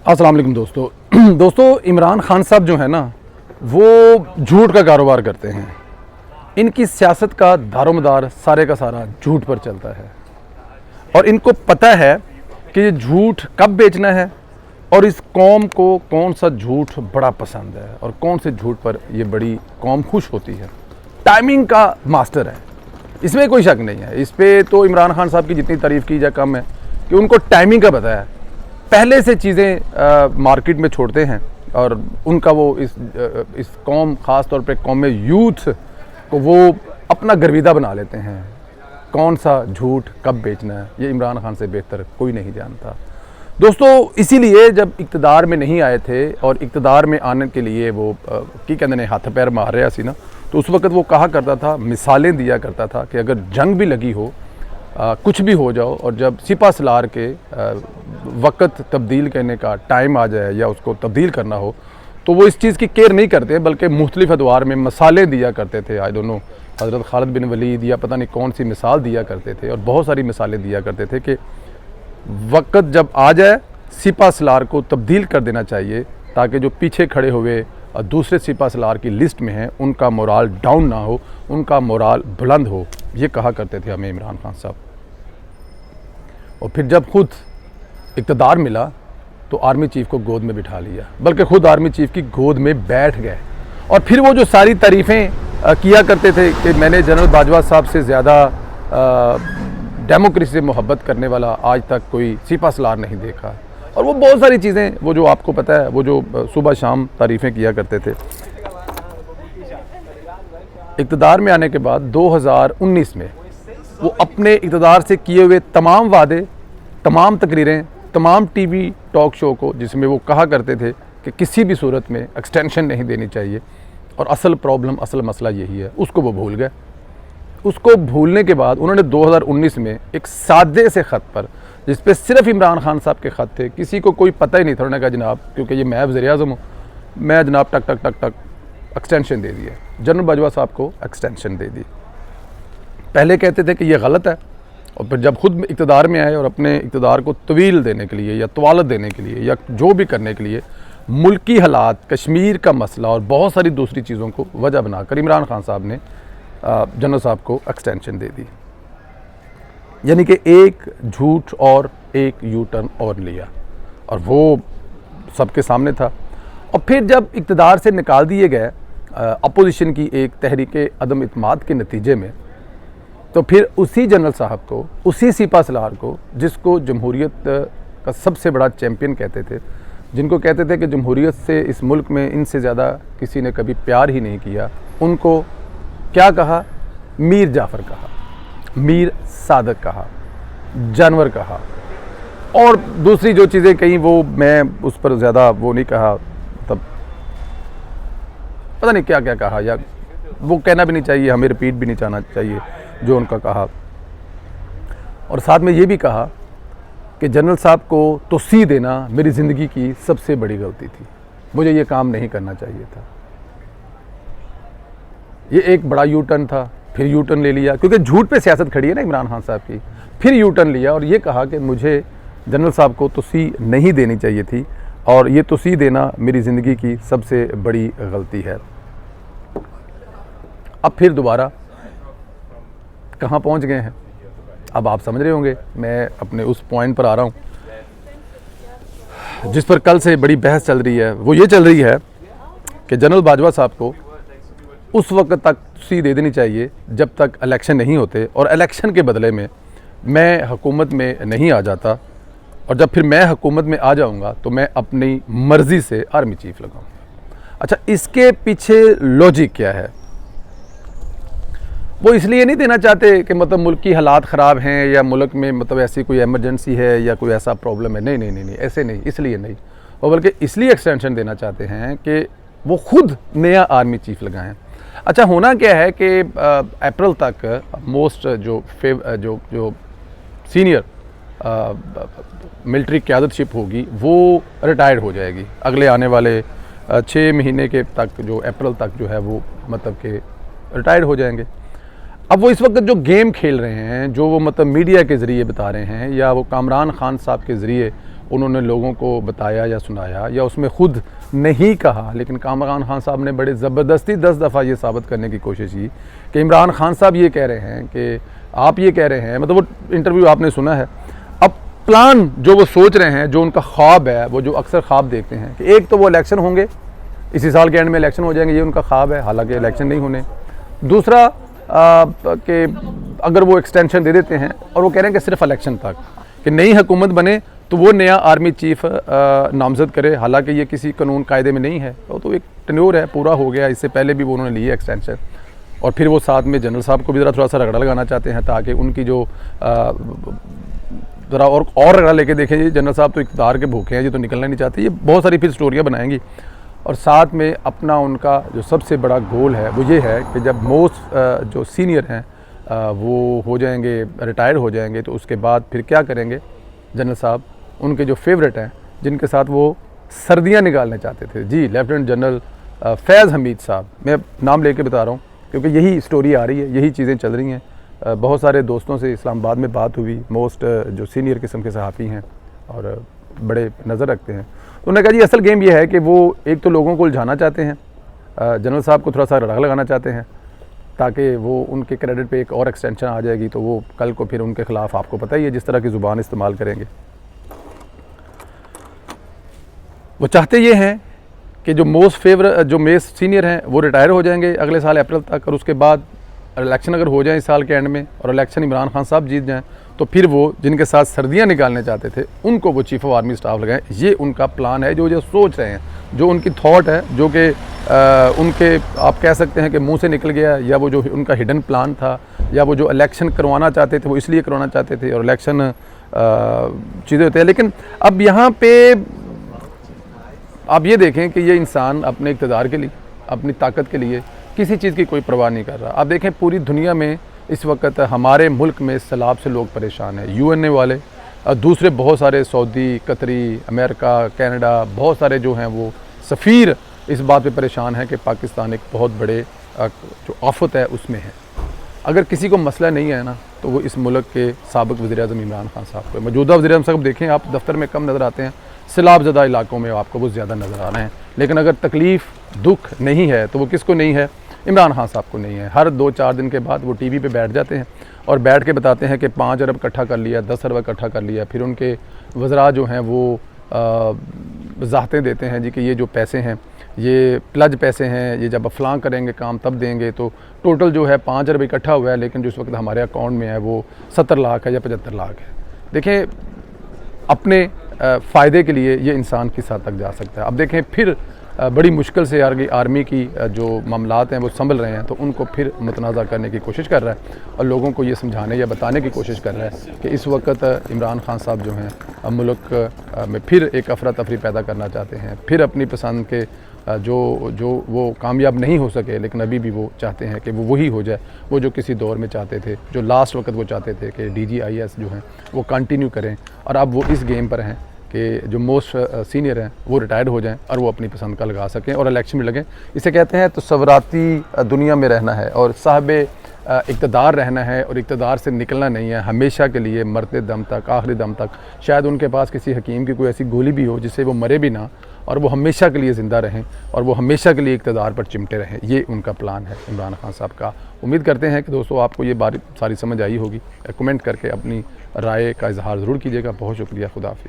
अस्सलाम वालेकुम दोस्तों इमरान खान साहब जो है ना वो झूठ का कारोबार करते हैं। इनकी सियासत का दारोमदार सारे का सारा झूठ पर चलता है और इनको पता है कि ये झूठ कब बेचना है और इस कौम को कौन सा झूठ बड़ा पसंद है और कौन से झूठ पर ये बड़ी कौम खुश होती है। टाइमिंग का मास्टर है, इसमें कोई शक नहीं है। इस पे तो इमरान खान साहब की जितनी तारीफ़ की जाए कम है कि उनको टाइमिंग का पता है। पहले से चीज़ें मार्केट में छोड़ते हैं और उनका वो इस कौम, ख़ास तौर पे कौम में यूथ को वो अपना गर्विदा बना लेते हैं। कौन सा झूठ कब बेचना है ये इमरान खान से बेहतर कोई नहीं जानता। दोस्तों इसीलिए जब इक़्तिदार में नहीं आए थे और इक़्तिदार में आने के लिए वो की कहते हैं हाथ पैर मार रहा सी ना, तो उस वक़्त वो कहा करता था, मिसालें दिया करता था कि अगर जंग भी लगी हो, कुछ भी हो जाओ और जब सिपा सलार के वक़्त तब्दील करने का टाइम आ जाए या उसको तब्दील करना हो तो वो इस चीज़ की केयर नहीं करते बल्कि मुख्तलिफ़ अदवार में मिसालें दिया करते थे। आई डोंट नो हज़रत खालिद बिन वलीद या पता नहीं कौन सी मिसाल दिया करते थे और बहुत सारी मिसालें दिया करते थे कि वक़्त जब आ जाए सिपा सलार को तब्दील कर देना चाहिए ताकि जो पीछे खड़े हुए दूसरे सिपा सलार की लिस्ट में हैं उनका मोराल डाउन ना हो, उनका मोराल बुलंद हो। ये कहा करते थे हमें इमरान खान साहब। और फिर जब खुद इक़्तिदार मिला तो आर्मी चीफ़ को गोद में बिठा लिया, बल्कि खुद आर्मी चीफ़ की गोद में बैठ गए। और फिर वो जो सारी तारीफ़ें किया करते थे कि मैंने जनरल बाजवा साहब से ज़्यादा डेमोक्रेसी से मोहब्बत करने वाला आज तक कोई सिपा सलार नहीं देखा। और वो बहुत सारी चीज़ें वो जो आपको पता है वो जो सुबह शाम तारीफ़ें किया करते थे। इक़्तिदार में आने के बाद 2019 में वो अपने इक़्तिदार से किए हुए तमाम वादे, तमाम तकरीरें, तमाम टीवी टॉक शो को जिसमें वो कहा करते थे कि किसी भी सूरत में एक्सटेंशन नहीं देनी चाहिए और असल प्रॉब्लम, असल मसला यही है, उसको वो भूल गए। उसको भूलने के बाद उन्होंने 2019 में एक सादे से ख़त पर, जिस पे सिर्फ इमरान खान साहब के ख़त थे, किसी को कोई पता ही नहीं था, उन्होंने कहा जनाब क्योंकि ये मैं वज़ीर-ए-आज़म हूँ, मैं जनाब टक टक टक टक एक्सटेंशन दे दिए। जनरल बाजवा साहब को एक्सटेंशन दे दी। पहले कहते थे कि ये गलत है और फिर जब खुद इक़्तिदार में आए और अपने इक़्तिदार को तवील देने के लिए या तवालत देने के लिए या जो भी करने के लिए मुल्की हालात, कश्मीर का मसला और बहुत सारी दूसरी चीज़ों को वजह बनाकर इमरान खान साहब ने जनरल साहब को एक्सटेंशन दे दी। यानी कि एक झूठ और एक यू टर्न और लिया और वो सबके सामने था। और फिर जब इक़्तिदार से निकाल दिए गए अपोजिशन की एक तहरीक अदम इत्माद के नतीजे में, तो फिर उसी जनरल साहब को, उसी सिपा सलार को जिसको जमहूरियत का सबसे बड़ा चैम्पियन कहते थे, जिनको कहते थे कि जमहूरियत से इस मुल्क में इनसे ज़्यादा किसी ने कभी प्यार ही नहीं किया, उनको क्या कहा? मीर जाफ़र कहा, मीर सादक कहा, जानवर कहा और दूसरी जो चीज़ें कहीं वो मैं उस पर ज़्यादा वो नहीं कहा, तब पता नहीं क्या क्या कहा, या वो कहना भी नहीं चाहिए, हमें रिपीट भी नहीं चाहना चाहिए जो उनका कहा। और साथ में ये भी कहा कि जनरल साहब को तोसी देना मेरी ज़िंदगी की सबसे बड़ी गलती थी, मुझे ये काम नहीं करना चाहिए था। ये एक बड़ा यू टर्न था। फिर यू टर्न ले लिया क्योंकि झूठ पे सियासत खड़ी है ना इमरान खान साहब की। फिर यू टर्न लिया और ये कहा कि मुझे जनरल साहब को तोसी नहीं देनी चाहिए थी और ये तोसी देना मेरी ज़िंदगी की सबसे बड़ी गलती है। अब फिर दोबारा कहाँ पहुँच गए हैं, अब आप समझ रहे होंगे। मैं अपने उस पॉइंट पर आ रहा हूँ जिस पर कल से बड़ी बहस चल रही है। वो ये चल रही है कि जनरल बाजवा साहब को उस वक्त तक तोसी दे देनी चाहिए जब तक इलेक्शन नहीं होते और इलेक्शन के बदले में मैं हुकूमत में नहीं आ जाता, और जब फिर मैं हुकूमत में आ जाऊंगा तो मैं अपनी मर्ज़ी से आर्मी चीफ लगाऊंगा। अच्छा, इसके पीछे लॉजिक क्या है? वो इसलिए नहीं देना चाहते कि मतलब मुल्क की हालात ख़राब हैं या मुल्क में मतलब ऐसी कोई एमरजेंसी है या कोई ऐसा प्रॉब्लम है, नहीं नहीं नहीं नहीं, ऐसे नहीं, इसलिए नहीं। और बल्कि इसलिए एक्सटेंशन देना चाहते हैं कि वो खुद नया आर्मी चीफ लगाएं। अच्छा, होना क्या है कि अप्रैल तक मोस्ट जो सीनियर मिलिट्री क़यादतशिप होगी वो रिटायर्ड हो जाएगी। अगले आने वाले 6 महीने के तक, जो अप्रैल तक जो है वो मतलब कि रिटायर्ड हो जाएंगे। अब वो इस वक्त जो गेम खेल रहे हैं, जो वो मतलब मीडिया के ज़रिए बता रहे हैं या वो कामरान खान साहब के ज़रिए उन्होंने लोगों को बताया या सुनाया या उसमें ख़ुद नहीं कहा, लेकिन कामरान खान साहब ने बड़े ज़बरदस्ती 10 दफ़ा ये साबित करने की कोशिश की कि इमरान खान साहब ये कह रहे हैं कि आप ये कह रहे हैं, मतलब वो इंटरव्यू आपने सुना है। अब प्लान जो वो सोच रहे हैं, जो उनका ख्वाब है, वो जो अक्सर ख्वाब देखते हैं कि एक तो वो इलेक्शन होंगे, इसी साल के एंड में इलेक्शन हो जाएंगे, ये उनका ख्वाब है, हालांकि इलेक्शन नहीं होने। दूसरा कि अगर वो एक्सटेंशन दे देते हैं और वो कह रहे हैं कि सिर्फ इलेक्शन तक, कि नई हुकूमत बने तो वो नया आर्मी चीफ नामजद करे, हालांकि ये किसी कानून कायदे में नहीं है, तो एक टेन्योर है, पूरा हो गया, इससे पहले भी वो उन्होंने ली है एक्सटेंशन। और फिर वो साथ में जनरल साहब को भी ज़रा थोड़ा सा रगड़ा लगाना चाहते हैं ताकि उनकी जो ज़रा और रगड़ा लेके देखें, ये जनरल साहब तो इक़्तिदार के भूखे हैं, ये तो निकलना नहीं चाहते, ये बहुत सारी फिर स्टोरियाँ बनाएंगी। और साथ में अपना उनका जो सबसे बड़ा गोल है वो ये है कि जब मोस्ट जो सीनियर हैं वो हो जाएंगे, रिटायर हो जाएंगे, तो उसके बाद फिर क्या करेंगे जनरल साहब, उनके जो फेवरेट हैं जिनके साथ वो सर्दियां निकालना चाहते थे, जी लेफ्टिनेंट जनरल फैज़ हमीद साहब, मैं नाम लेके बता रहा हूँ क्योंकि यही स्टोरी आ रही है, यही चीज़ें चल रही हैं। बहुत सारे दोस्तों से इस्लामाबाद में बात हुई, मोस्ट जो सीनियर किस्म के सहाफ़ी हैं और बड़े नज़र रखते हैं, तो उन्होंने कहा जी असल गेम ये है कि वो एक तो लोगों को उलझाना चाहते हैं, जनरल साहब को थोड़ा सा रगड़ा लगाना चाहते हैं ताकि वो उनके क्रेडिट पे एक और एक्सटेंशन आ जाएगी, तो वो कल को फिर उनके ख़िलाफ़ आपको पता ही है जिस तरह की ज़ुबान इस्तेमाल करेंगे। वो चाहते ये हैं कि जो मोस्ट सीनियर हैं वो रिटायर हो जाएंगे अगले साल अप्रैल तक, और उसके बाद इलेक्शन अगर हो जाए इस साल के एंड में और इलेक्शन इमरान खान साहब जीत जाएँ तो फिर वो जिनके साथ सर्दियां निकालने चाहते थे उनको वो चीफ़ ऑफ आर्मी स्टाफ लगाएं। ये उनका प्लान है, जो सोच रहे हैं, जो उनकी थॉट है, जो कि उनके आप कह सकते हैं कि मुंह से निकल गया, या वो जो उनका हिडन प्लान था, या वो जो इलेक्शन करवाना चाहते थे वो इसलिए करवाना चाहते थे, और इलेक्शन चीज़ें होती हैं। लेकिन अब यहाँ पे आप ये देखें कि ये इंसान अपने इक़्तिदार के लिए, अपनी ताकत के लिए किसी चीज़ की कोई परवाह नहीं कर रहा। आप देखें पूरी दुनिया में इस वक्त हमारे मुल्क में सैलाब से लोग परेशान हैं, यूएनए वाले, दूसरे बहुत सारे सऊदी, कतरी, अमेरिका, कनाडा, बहुत सारे जो हैं वो सफ़ीर इस बात पे परेशान हैं कि पाकिस्तान एक बहुत बड़े जो आफत है उसमें है। अगर किसी को मसला नहीं है ना तो वो इस मुल्क के साबिक़ वज़ीर-ए-आज़म इमरान खान साहब को, मौजूदा वज़ीर-ए-आज़म साहब देखें आप दफ्तर में कम नज़र आते हैं, सैलाब ज़दा इलाकों में आपको वो ज़्यादा नज़र आ रहे हैं। लेकिन अगर तकलीफ़ दुख नहीं है तो वो किसको नहीं है, इमरान खान साहब को नहीं है। हर 2-4 दिन के बाद वो टीवी पे बैठ जाते हैं और बैठ के बताते हैं कि 5 अरब इकट्ठा कर लिया, 10 अरब इकट्ठा कर लिया। फिर उनके वज़रा जो हैं वो वज़ाहतें देते हैं जी कि ये जो पैसे हैं ये प्लज पैसे हैं, ये जब फ़लाँ करेंगे काम तब देंगे, तो टोटल जो है 5 अरब इकट्ठा हुआ है, लेकिन जो इस वक्त हमारे अकाउंट में है वो 70 लाख है या 75 लाख है। देखें अपने फ़ायदे के लिए ये इंसान किस हद तक जा सकता है। अब देखें फिर बड़ी मुश्किल से आर्मी की जो मामलात हैं वो संभल रहे हैं, तो उनको फिर मुतनाज़ा करने की कोशिश कर रहा है और लोगों को ये समझाने या बताने की कोशिश कर रहा है कि इस वक्त इमरान खान साहब जो हैं मुल्क में फिर एक अफरा तफरी पैदा करना चाहते हैं, फिर अपनी पसंद के जो वो कामयाब नहीं हो सके, लेकिन अभी भी वो चाहते हैं कि वो वही हो जाए वो जो किसी दौर में चाहते थे, जो लास्ट वक्त वो चाहते थे कि DGIS जो हैं वो कंटिन्यू करें, और अब वो इस गेम पर हैं कि जो मोस्ट सीनियर हैं वो रिटायर्ड हो जाएं और वो अपनी पसंद का लगा सकें और इलेक्शन में लगें। इसे कहते हैं तसव्वुराती दुनिया में रहना है और साहिब इक़्तिदार रहना है, और इक़्तिदार से निकलना नहीं है हमेशा के लिए, मरते दम तक, आखिरी दम तक। शायद उनके पास किसी हकीम की कोई ऐसी गोली भी हो जिससे वो मरे भी ना, और वो हमेशा के लिए ज़िंदा रहें और वो हमेशा के लिए इक़्तिदार पर चिमटे रहें। ये उनका प्लान है इमरान खान साहब का। उम्मीद करते हैं कि दोस्तों आपको ये बात सारी समझ आई होगी। कमेंट करके अपनी राय का इजहार ज़रूर कीजिएगा। बहुत शुक्रिया। खुदा हाफ़िज़।